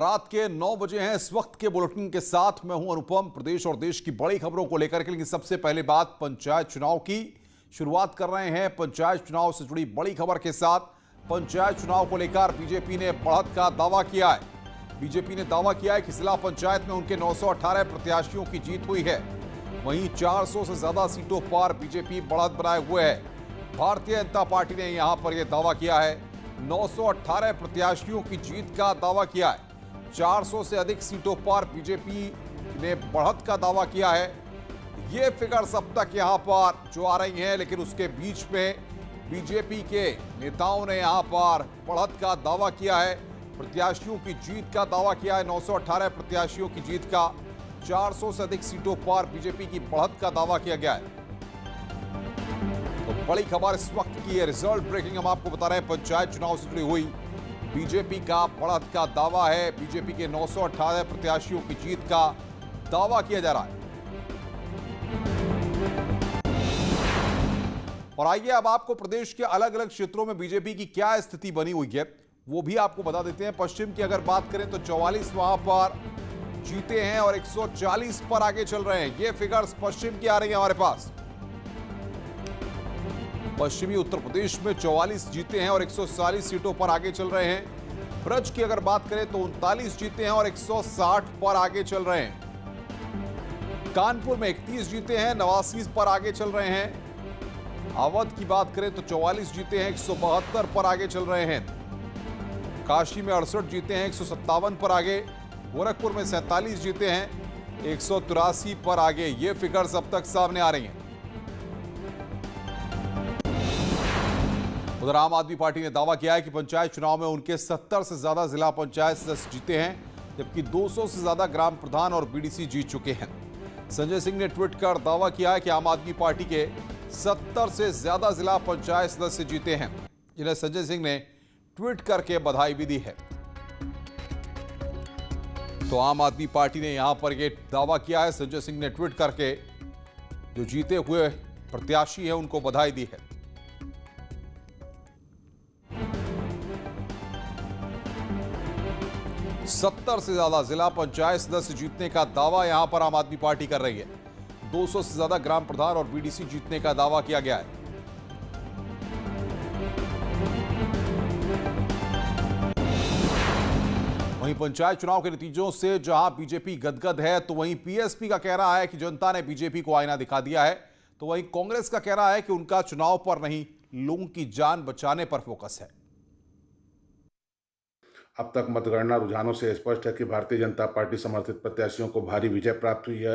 रात के 9 बजे हैं इस वक्त के बुलेटिन के साथ मैं हूं अनुपम। प्रदेश और देश की बड़ी खबरों को लेकर के, लेकिन सबसे पहले बात पंचायत चुनाव की। शुरुआत कर रहे हैं पंचायत चुनाव से जुड़ी बड़ी खबर के साथ। पंचायत चुनाव को लेकर बीजेपी ने बढ़त का दावा किया है। बीजेपी ने दावा किया है कि जिला पंचायत में उनके 918 प्रत्याशियों की जीत हुई है। वहीं 400 से ज्यादा सीटों पर बीजेपी बढ़त बनाए हुए है। भारतीय जनता पार्टी ने यहां पर यह दावा किया है, 918 प्रत्याशियों की जीत का दावा किया है। 400 से अधिक सीटों पर बीजेपी ने बढ़त का दावा किया है। ये फिगर्स अब तक यहां पर जो आ रही हैं, लेकिन उसके बीच में बीजेपी के नेताओं ने यहां पर बढ़त का दावा किया है, प्रत्याशियों की जीत का दावा किया है। 918 प्रत्याशियों की जीत का, 400 से अधिक सीटों पर बीजेपी की बढ़त का दावा किया गया है। तो बड़ी खबर इस वक्त की है, रिजल्ट ब्रेकिंग हम आपको बता रहे हैं। पंचायत चुनाव से जुड़ी हुई बीजेपी का बढ़त का दावा है। बीजेपी के 918 प्रत्याशियों की जीत का दावा किया जा रहा है। और आइए अब आपको प्रदेश के अलग अलग क्षेत्रों में बीजेपी की क्या स्थिति बनी हुई है वो भी आपको बता देते हैं। पश्चिम की अगर बात करें तो 44 वहां पर जीते हैं और 140 पर आगे चल रहे हैं। ये फिगर्स पश्चिम की आ रही है हमारे पास। पश्चिमी उत्तर प्रदेश में 44 जीते हैं और 140 सीटों पर आगे चल रहे हैं। ब्रज की अगर बात करें तो 39 जीते हैं और 160 पर आगे चल रहे हैं। कानपुर में 31 जीते हैं, 89 पर आगे चल रहे हैं। अवध की बात करें तो 44 जीते हैं, 172 पर आगे चल रहे हैं। काशी में 68 जीते हैं, 157 पर आगे। गोरखपुर में 47 जीते हैं, 183 पर आगे। ये फिगर्स अब तक सामने आ रही हैं। उधर आम आदमी पार्टी ने दावा किया है कि पंचायत चुनाव में उनके 70 से ज्यादा जिला पंचायत सदस्य जीते हैं, जबकि 200 से ज्यादा ग्राम प्रधान और बीडीसी जीत चुके हैं। संजय सिंह ने ट्वीट कर दावा किया है कि आम आदमी पार्टी के 70 से ज्यादा जिला पंचायत सदस्य जीते हैं, जिन्हें संजय सिंह ने ट्वीट करके बधाई भी दी है। तो आम आदमी पार्टी ने यहां पर यह दावा किया है, संजय सिंह ने ट्वीट करके जो जीते हुए प्रत्याशी हैं उनको बधाई दी है। सत्तर से ज्यादा जिला पंचायत सदस्य जीतने का दावा यहां पर आम आदमी पार्टी कर रही है। 200 से ज्यादा ग्राम प्रधान और बीडीसी जीतने का दावा किया गया है। वहीं पंचायत चुनाव के नतीजों से जहां बीजेपी गदगद है, तो वहीं पीएसपी का कह रहा है कि जनता ने बीजेपी को आईना दिखा दिया है। तो वहीं कांग्रेस का कह रहा है कि उनका चुनाव पर नहीं, लोगों की जान बचाने पर फोकस है। अब तक मतगणना रुझानों से स्पष्ट है कि भारतीय जनता पार्टी समर्थित प्रत्याशियों को भारी विजय प्राप्त हुई है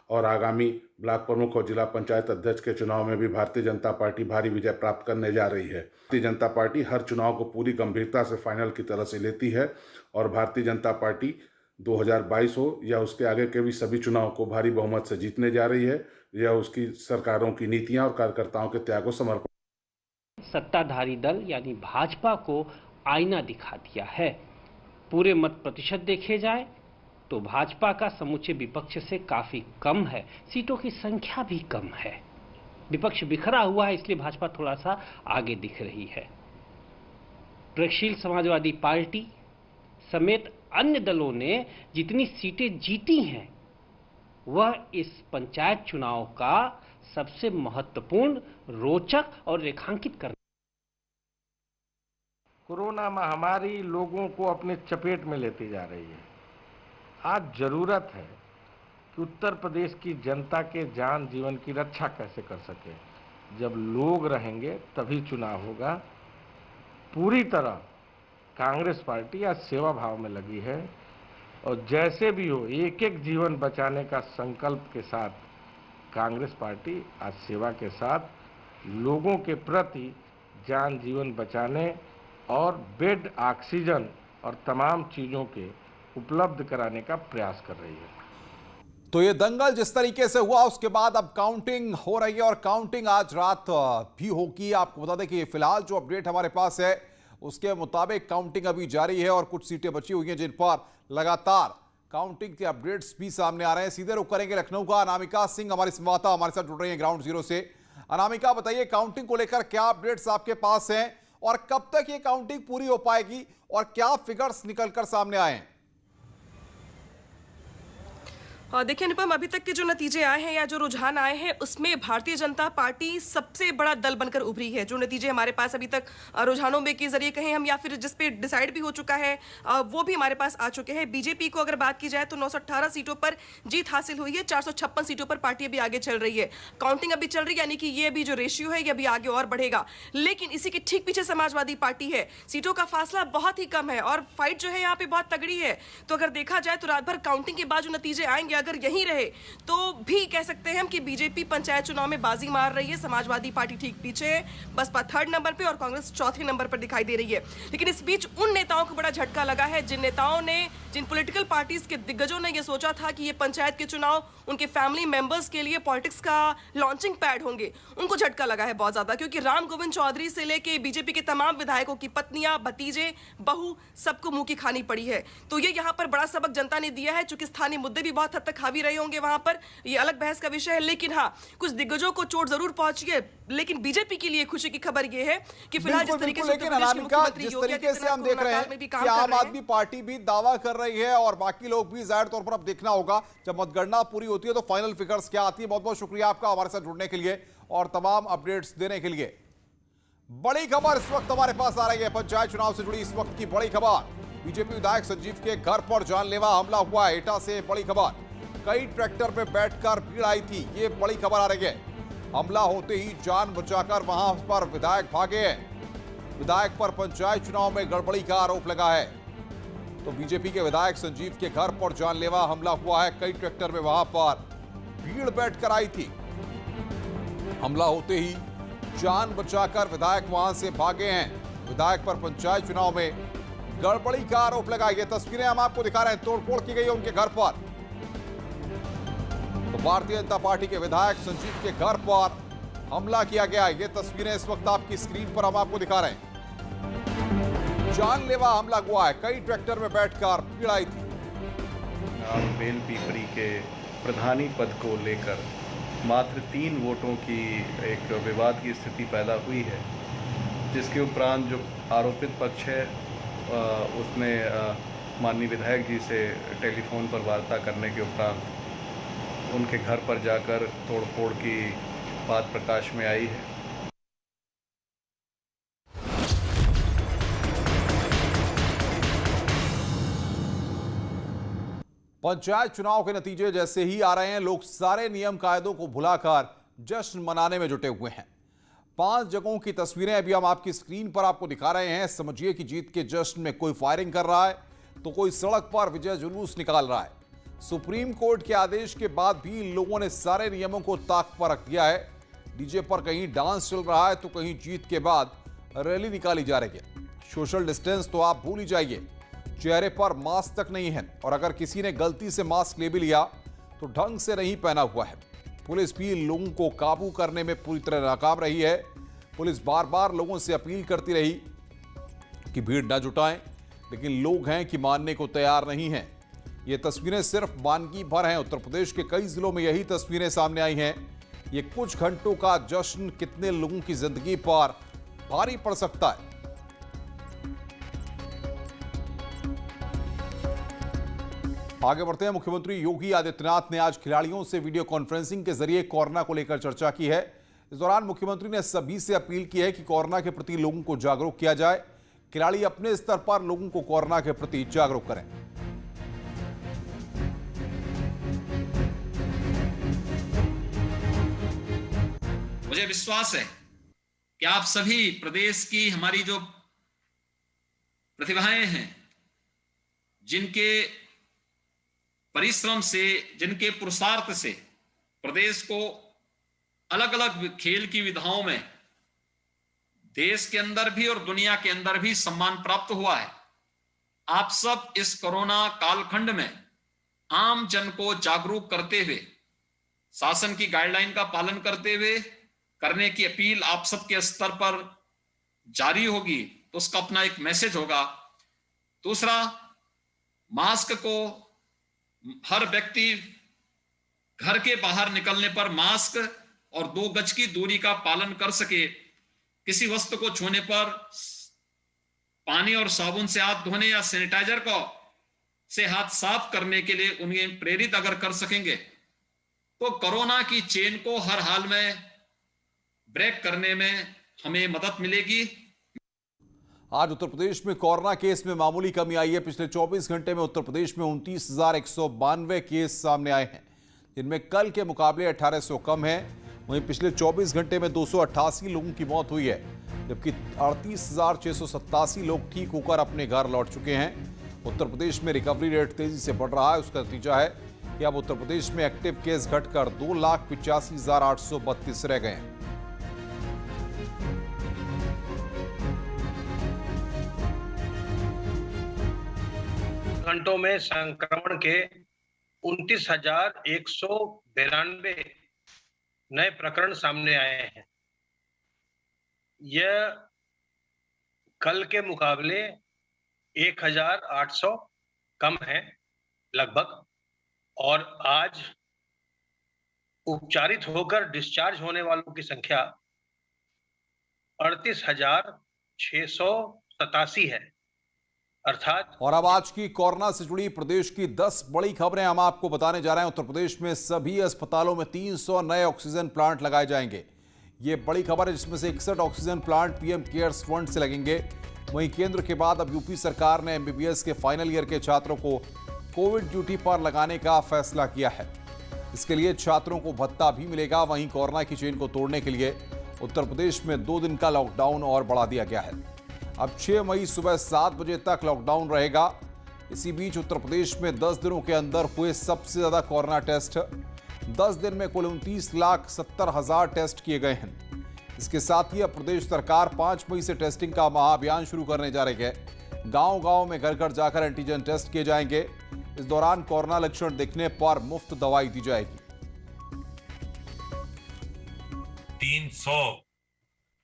और आगामी ब्लॉक प्रमुख और जिला पंचायत अध्यक्ष के चुनाव में भी भारतीय जनता पार्टी भारी विजय प्राप्त करने जा रही है। भारतीय जनता पार्टी हर चुनाव को पूरी गंभीरता से फाइनल की तरह से लेती है और भारतीय जनता पार्टी 2022 हो या उसके आगे के भी सभी चुनाव को भारी बहुमत से जीतने जा रही है। यह उसकी सरकारों की नीतियां और कार्यकर्ताओं के त्याग व समर्पण सत्ताधारी दल यानी भाजपा को आईना दिखा दिया है। पूरे मत प्रतिशत देखे जाए तो भाजपा का समूचे विपक्ष से काफी कम है, सीटों की संख्या भी कम है। विपक्ष बिखरा हुआ है, इसलिए भाजपा थोड़ा सा आगे दिख रही है। प्रगतिशील समाजवादी पार्टी समेत अन्य दलों ने जितनी सीटें जीती हैं, वह इस पंचायत चुनाव का सबसे महत्वपूर्ण, रोचक और रेखांकित करना। कोरोना महामारी लोगों को अपने चपेट में लेती जा रही है। आज जरूरत है कि उत्तर प्रदेश की जनता के जान जीवन की रक्षा कैसे कर सके। जब लोग रहेंगे तभी चुनाव होगा। पूरी तरह कांग्रेस पार्टी आज सेवा भाव में लगी है और जैसे भी हो एक एक जीवन बचाने का संकल्प के साथ कांग्रेस पार्टी आज सेवा के साथ लोगों के प्रति जान जीवन बचाने और बेड, ऑक्सीजन और तमाम चीजों के उपलब्ध कराने का प्रयास कर रही है। तो ये दंगल जिस तरीके से हुआ, उसके बाद अब काउंटिंग हो रही है और काउंटिंग आज रात भी होगी। आपको बता दें कि फिलहाल जो अपडेट हमारे पास है उसके मुताबिक काउंटिंग अभी जारी है और कुछ सीटें बची हुई हैं जिन पर लगातार काउंटिंग के अपडेट्स भी सामने आ रहे हैं। सीधे रुख करेंगे लखनऊ का। अनामिका सिंह हमारी संवाददाता हमारे साथ जुड़ रही है ग्राउंड जीरो से। अनामिका, बताइए काउंटिंग को लेकर क्या अपडेट्स आपके पास हैं और कब तक ये काउंटिंग पूरी हो पाएगी और क्या फिगर्स निकलकर सामने आए हैं? देखिए अनुपम, अभी तक के जो नतीजे आए हैं या जो रुझान आए हैं उसमें भारतीय जनता पार्टी सबसे बड़ा दल बनकर उभरी है। जो नतीजे हमारे पास अभी तक रुझानों में के जरिए कहें हम या फिर जिस पे डिसाइड भी हो चुका है वो भी हमारे पास आ चुके हैं। बीजेपी को अगर बात की जाए तो 918 सीटों पर जीत हासिल हुई है, 456 सीटों पर पार्टी अभी आगे चल रही है। काउंटिंग अभी चल रही है, यानी कि ये अभी जो रेशियो है ये अभी आगे और बढ़ेगा। लेकिन इसी के ठीक पीछे समाजवादी पार्टी है, सीटों का फासला बहुत ही कम है और फाइट जो है यहाँ पे बहुत तगड़ी है। तो अगर देखा जाए तो रात भर काउंटिंग के बाद जो नतीजे आएंगे अगर यही रहे तो भी कह सकते हैं हम कि बीजेपी पंचायत चुनाव में बाजी मार रही है, समाजवादी पार्टी ठीक पीछे है, बसपा थर्ड नंबर पे और कांग्रेस चौथे नंबर पर दिखाई दे रही है। लेकिन इस बीच उन नेताओं को बड़ा झटका लगा है जिन नेताओं ने, जिन पॉलिटिकल पार्टीज के दिग्गजों ने यह सोचा था कि ये पंचायत के चुनाव उनके फैमिली मेंबर्स के लिए पॉलिटिक्स का लॉन्चिंग पैड होंगे। उनको झटका लगा है बहुत ज्यादा, क्योंकि राम गोविंद चौधरी से लेके बीजेपी के तमाम विधायकों की पत्नियां, भतीजे, बहू सबको मुंह की खानी पड़ी है। तो ये यहाँ पर बड़ा सबक जनता ने दिया है। चूंकि स्थानीय मुद्दे भी बहुत हद तक हावी रहे होंगे वहां पर, ये अलग बहस का विषय है। लेकिन हाँ, कुछ दिग्गजों को चोट जरूर पहुंची है। लेकिन बीजेपी के लिए खुशी की खबर यह है कि फिलहाल जिस तरीके से जिस तरीके से हम देख रहे हैं कि आम आदमी पार्टी भी दावा कर रही है और बाकी लोग भी, जाहिर तौर पर अब देखना होगा जब मतगणना पूरी होती है तो फाइनल फिगर्स क्या आती है। बहुत बहुत शुक्रिया आपका हमारे साथ जुड़ने के लिए और तमाम अपडेट्स देने के लिए। बड़ी खबर इस वक्त हमारे पास आ रही है, पंचायत चुनाव से जुड़ी इस वक्त की बड़ी खबर। बीजेपी विधायक संजीव के घर पर जानलेवा हमला हुआ है, एटा से बड़ी खबर। कई ट्रैक्टर में बैठकर भीड़ आई थी, ये बड़ी खबर आ रही है। हमला होते ही जान बचाकर वहां पर विधायक भागे हैं। विधायक पर पंचायत चुनाव में गड़बड़ी का आरोप लगा है। तो बीजेपी के विधायक संजीव के घर पर जानलेवा हमला हुआ है, कई ट्रैक्टर में वहां पर भीड़ बैठकर आई थी। हमला होते ही जान बचाकर विधायक वहां से भागे हैं। विधायक पर पंचायत चुनाव में गड़बड़ी का आरोप लगा। ये तस्वीरें हम आपको दिखा रहे हैं, तोड़फोड़ की गई है उनके घर पर। तो भारतीय जनता पार्टी के विधायक संजीव के घर पर हमला किया गया। ये तस्वीरें इस वक्त आपकी स्क्रीन पर हम आपको दिखा रहे हैं। जानलेवा हमला हुआ है, कई ट्रैक्टर में बैठकर भीड़ आई थी। बेल पीपरी के प्रधानी पद को लेकर मात्र 3 वोटों की एक विवाद की स्थिति पैदा हुई है, जिसके उपरांत जो आरोपित पक्ष है उसने माननीय विधायक जी से टेलीफोन पर वार्ता करने के उपरांत उनके घर पर जाकर तोड़फोड़ की बात प्रकाश में आई है। पंचायत चुनाव के नतीजे जैसे ही आ रहे हैं, लोग सारे नियम कायदों को भुलाकर जश्न मनाने में जुटे हुए हैं। 5 जगहों की तस्वीरें अभी हम आपकी स्क्रीन पर आपको दिखा रहे हैं। समझिए कि जीत के जश्न में कोई फायरिंग कर रहा है तो कोई सड़क पर विजय जुलूस निकाल रहा है। सुप्रीम कोर्ट के आदेश के बाद भी लोगों ने सारे नियमों को ताक पर रख दिया है। डीजे पर कहीं डांस चल रहा है तो कहीं जीत के बाद रैली निकाली जा रही है। सोशल डिस्टेंस तो आप भूल ही जाइए, चेहरे पर मास्क तक नहीं है और अगर किसी ने गलती से मास्क ले भी लिया तो ढंग से नहीं पहना हुआ है। पुलिस भी लोगों को काबू करने में पूरी तरह नाकाम रही है। पुलिस बार बार लोगों से अपील करती रही कि भीड़ न जुटाएं, लेकिन लोग हैं कि मानने को तैयार नहीं हैं। ये तस्वीरें सिर्फ मानगी भर हैं। उत्तर प्रदेश के कई जिलों में यही तस्वीरें सामने आई हैं। ये कुछ घंटों का जश्न कितने लोगों की जिंदगी पर भारी पड़ सकता है। आगे बढ़ते हैं। मुख्यमंत्री योगी आदित्यनाथ ने आज खिलाड़ियों से वीडियो कॉन्फ्रेंसिंग के जरिए कोरोना को लेकर चर्चा की है। इस दौरान मुख्यमंत्री ने सभी से अपील की है कि कोरोना के प्रति लोगों को जागरूक किया जाए। खिलाड़ी अपने स्तर पर लोगों को कोरोना के प्रति जागरूक करें। मुझे विश्वास है कि आप सभी प्रदेश की हमारी जो प्रतिभाएं हैं, जिनके परिश्रम से, जिनके पुरुषार्थ से प्रदेश को अलग अलग खेल की विधाओं में देश के अंदर भी और दुनिया के अंदर भी सम्मान प्राप्त हुआ है, आप सब इस कोरोना कालखंड में आम जन को जागरूक करते हुए, शासन की गाइडलाइन का पालन करते हुए करने की अपील आप सबके स्तर पर जारी होगी, तो उसका अपना एक मैसेज होगा। दूसरा, मास्क को हर व्यक्ति घर के बाहर निकलने पर मास्क और 2 गज की दूरी का पालन कर सके। किसी वस्तु को छूने पर पानी और साबुन से हाथ धोने या सैनिटाइजर को से हाथ साफ करने के लिए उन्हें प्रेरित अगर कर सकेंगे तो कोरोना की चेन को हर हाल में ब्रेक करने में हमें मदद मिलेगी। आज उत्तर प्रदेश में कोरोना केस में मामूली कमी आई है। पिछले 24 घंटे में उत्तर प्रदेश में 29,192 केस सामने आए हैं, जिनमें कल के मुकाबले 1800 कम है। वहीं पिछले 24 घंटे में 288 लोगों की मौत हुई है, जबकि 38,687 लोग ठीक होकर अपने घर लौट चुके हैं। उत्तर प्रदेश में रिकवरी रेट तेजी से बढ़ रहा है। उसका नतीजा है कि अब उत्तर प्रदेश में एक्टिव केस घटकर 2,85,832 रह गए हैं। घंटों में संक्रमण के 29,192 नए प्रकरण सामने आए हैं। यह कल के मुकाबले 1,800 कम है लगभग, और आज उपचारित होकर डिस्चार्ज होने वालों की संख्या 38,687 है, अर्थात। और अब आज की कोरोना से जुड़ी प्रदेश की 10 बड़ी खबरें हम आपको बताने जा रहे हैं। उत्तर प्रदेश में सभी अस्पतालों में 300 नए ऑक्सीजन प्लांट लगाए जाएंगे। ये बड़ी खबर है, जिसमें से 61 oxygen plant PM cares fund से लगेंगे। वहीं केंद्र के बाद अब यूपी सरकार ने एमबीबीएस के फाइनल ईयर के छात्रों को कोविड ड्यूटी पर लगाने का फैसला किया है। इसके लिए छात्रों को भत्ता भी मिलेगा। वहीं कोरोना की चेन को तोड़ने के लिए उत्तर प्रदेश में 2 दिन का लॉकडाउन और बढ़ा दिया गया है। अब 6 मई सुबह 7 बजे तक लॉकडाउन रहेगा। इसी बीच उत्तर प्रदेश में 10 दिनों के अंदर हुए सबसे ज्यादा कोरोना टेस्ट। 10 दिन में कुल 29,70,000 टेस्ट किए गए हैं। इसके साथ ही अब प्रदेश सरकार 5 मई से टेस्टिंग का महाअभियान शुरू करने जा रही है। गांव-गांव में घर-घर जाकर एंटीजन टेस्ट किए जाएंगे। इस दौरान कोरोना लक्षण दिखने पर मुफ्त दवाई दी जाएगी। 300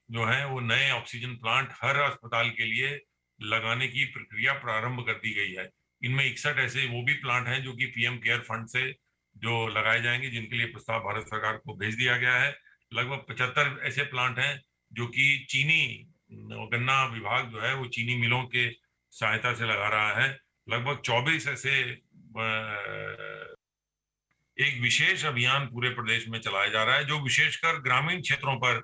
जो है वो नए ऑक्सीजन प्लांट हर अस्पताल के लिए लगाने की प्रक्रिया प्रारंभ कर दी गई है। इनमें 61 ऐसे वो भी प्लांट हैं जो कि पीएम केयर फंड से जो लगाए जाएंगे, जिनके लिए प्रस्ताव भारत सरकार को भेज दिया गया है। लगभग 75 ऐसे प्लांट हैं जो कि चीनी गन्ना विभाग जो है वो चीनी मिलों के सहायता से लगा रहा है। लगभग 24 ऐसे एक विशेष अभियान पूरे प्रदेश में चलाया जा रहा है, जो विशेषकर ग्रामीण क्षेत्रों पर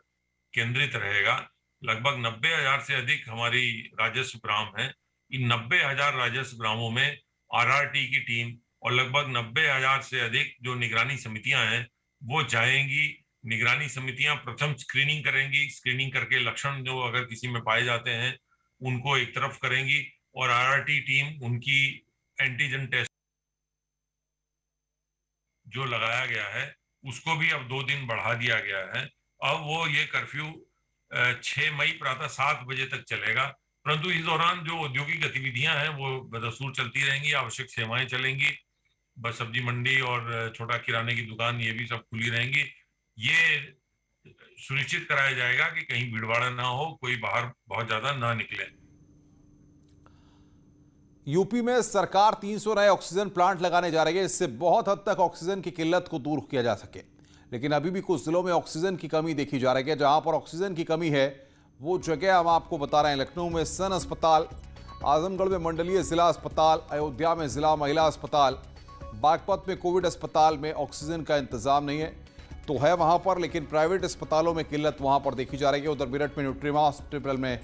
केंद्रित रहेगा। लगभग 90,000 से अधिक हमारी राजस्व ग्राम हैं। इन 90,000 राजस्व ग्रामों में आरआरटी की टीम और लगभग 90,000 से अधिक जो निगरानी समितियां हैं वो जाएंगी। निगरानी समितियां प्रथम स्क्रीनिंग करेंगी। स्क्रीनिंग करके लक्षण जो अगर किसी में पाए जाते हैं उनको एक तरफ करेंगी, और आरआरटी टीम उनकी एंटीजन टेस्ट जो लगाया गया है उसको भी अब 2 दिन बढ़ा दिया गया है। अब वो ये कर्फ्यू 6 मई प्रातः 7 बजे तक चलेगा, परंतु इस दौरान जो औद्योगिक गतिविधियां हैं वो बदस्तूर चलती रहेंगी। आवश्यक सेवाएं चलेंगी। बस सब्जी मंडी और छोटा किराने की दुकान ये भी सब खुली रहेंगी। ये सुनिश्चित कराया जाएगा कि कहीं भीड़भाड़ ना हो, कोई बाहर बहुत ज्यादा ना निकले। यूपी में सरकार 300 नए ऑक्सीजन प्लांट लगाने जा रही है। इससे बहुत हद तक ऑक्सीजन की किल्लत को दूर किया जा सके, लेकिन अभी भी कुछ जिलों में ऑक्सीजन की कमी देखी जा रही है। जहां पर ऑक्सीजन की कमी है वो जगह हम आपको बता रहे हैं। लखनऊ में सन अस्पताल, आजमगढ़ में मंडलीय जिला अस्पताल, अयोध्या में जिला महिला अस्पताल, बागपत में कोविड अस्पताल में ऑक्सीजन का इंतजाम नहीं है तो है वहां पर, लेकिन प्राइवेट अस्पतालों में किल्लत वहां पर देखी जा रही है। उधर मेरठ में न्यूट्रीमा हॉस्पिटल में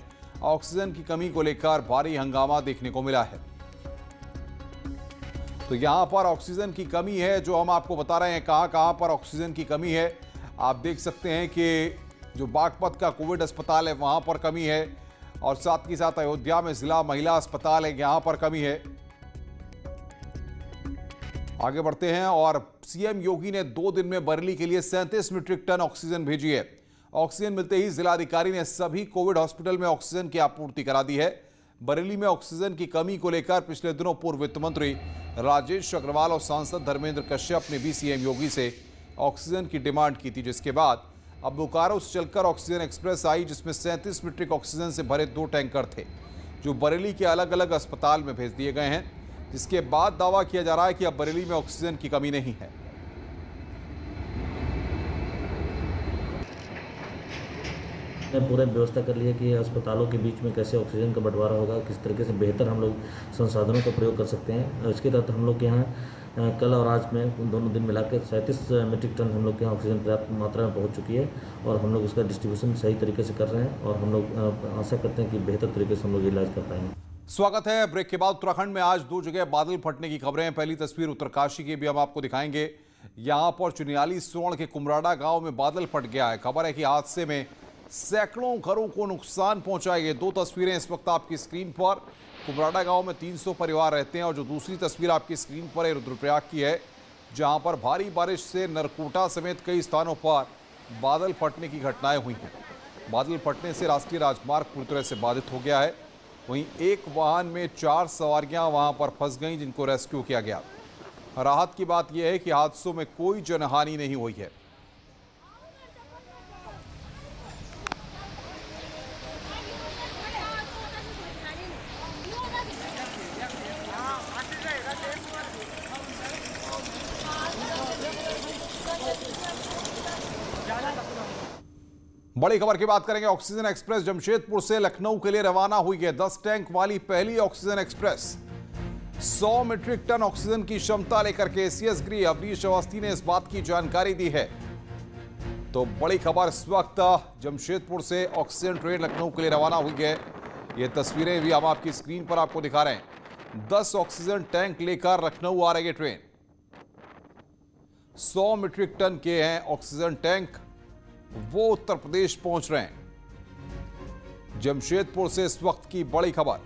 ऑक्सीजन की कमी को लेकर भारी हंगामा देखने को मिला है। तो यहां पर ऑक्सीजन की कमी है, जो हम आपको बता रहे हैं कहां पर ऑक्सीजन की कमी है। आप देख सकते हैं कि जो बागपत का कोविड अस्पताल है वहां पर कमी है, और साथ ही साथ अयोध्या में जिला महिला अस्पताल है, यहां पर कमी है। आगे बढ़ते हैं, और सीएम योगी ने 2 दिन में बरेली के लिए 37 मीट्रिक टन ऑक्सीजन भेजी है। ऑक्सीजन मिलते ही जिलाधिकारी ने सभी कोविड हॉस्पिटल में ऑक्सीजन की आपूर्ति करा दी है। बरेली में ऑक्सीजन की कमी को लेकर पिछले दिनों पूर्व वित्त मंत्री राजेश अग्रवाल और सांसद धर्मेंद्र कश्यप ने भी सीएम योगी से ऑक्सीजन की डिमांड की थी, जिसके बाद अब बोकारो से चलकर ऑक्सीजन एक्सप्रेस आई, जिसमें 37 मीट्रिक ऑक्सीजन से भरे 2 टैंकर थे, जो बरेली के अलग अलग अस्पताल में भेज दिए गए हैं। जिसके बाद दावा किया जा रहा है कि अब बरेली में ऑक्सीजन की कमी नहीं है। ने पूरा व्यवस्था कर लिया कि अस्पतालों के बीच में कैसे ऑक्सीजन का बंटवारा होगा, किस तरीके से बेहतर हम लोग संसाधनों का प्रयोग कर सकते हैं। इसके तहत हम लोग के यहाँ कल और आज में दोनों दिन मिलाकर 37 मीट्रिक टन हम लोग के यहाँ ऑक्सीजन पर्याप्त मात्रा में पहुँच चुकी है और हम लोग उसका डिस्ट्रीब्यूशन सही तरीके से कर रहे हैं और हम लोग आशा करते हैं कि बेहतर तरीके से हम लोग इलाज कर पाएंगे। स्वागत है। ब्रेक के बाद उत्तराखंड में आज 2 जगह बादल फटने की खबरें। पहली तस्वीर उत्तरकाशी की भी हम आपको दिखाएंगे। यहां पर चुनियाली सोण के कुमराडा गांव में बादल फट गया है। खबर है कि हादसे में सैकड़ों घरों को नुकसान पहुंचाए गए। 2 तस्वीरें इस वक्त आपकी स्क्रीन पर। कुमराडा गांव में 300 परिवार रहते हैं और जो दूसरी तस्वीर आपकी स्क्रीन पर है रुद्रप्रयाग की है, जहां पर भारी बारिश से नरकोटा समेत कई स्थानों पर बादल फटने की घटनाएं हुई हैं। बादल फटने से राष्ट्रीय राजमार्ग पूरी तरह से बाधित हो गया है। वहीं एक वाहन में 4 सवारियां वहां पर फंस गईं, जिनको रेस्क्यू किया गया। राहत की बात यह है कि हादसों में कोई जनहानि नहीं हुई है। बड़ी खबर की बात करेंगे। ऑक्सीजन एक्सप्रेस जमशेदपुर से लखनऊ के लिए रवाना हुई है। 10 टैंक वाली पहली oxygen express 100 metric ton oxygen की क्षमता लेकर के सीएस गृह अवनीश अवस्थी ने इस बात की जानकारी दी है। तो बड़ी खबर इस वक्त जमशेदपुर से ऑक्सीजन ट्रेन लखनऊ के लिए रवाना हुई है। ये तस्वीरें भी हम आपकी स्क्रीन पर आपको दिखा रहे हैं। 10 ऑक्सीजन टैंक लेकर लखनऊ आ रही है ट्रेन। 100 मीट्रिक टन के हैं ऑक्सीजन टैंक, वो उत्तर प्रदेश पहुंच रहे हैं। जमशेदपुर से इस वक्त की बड़ी खबर।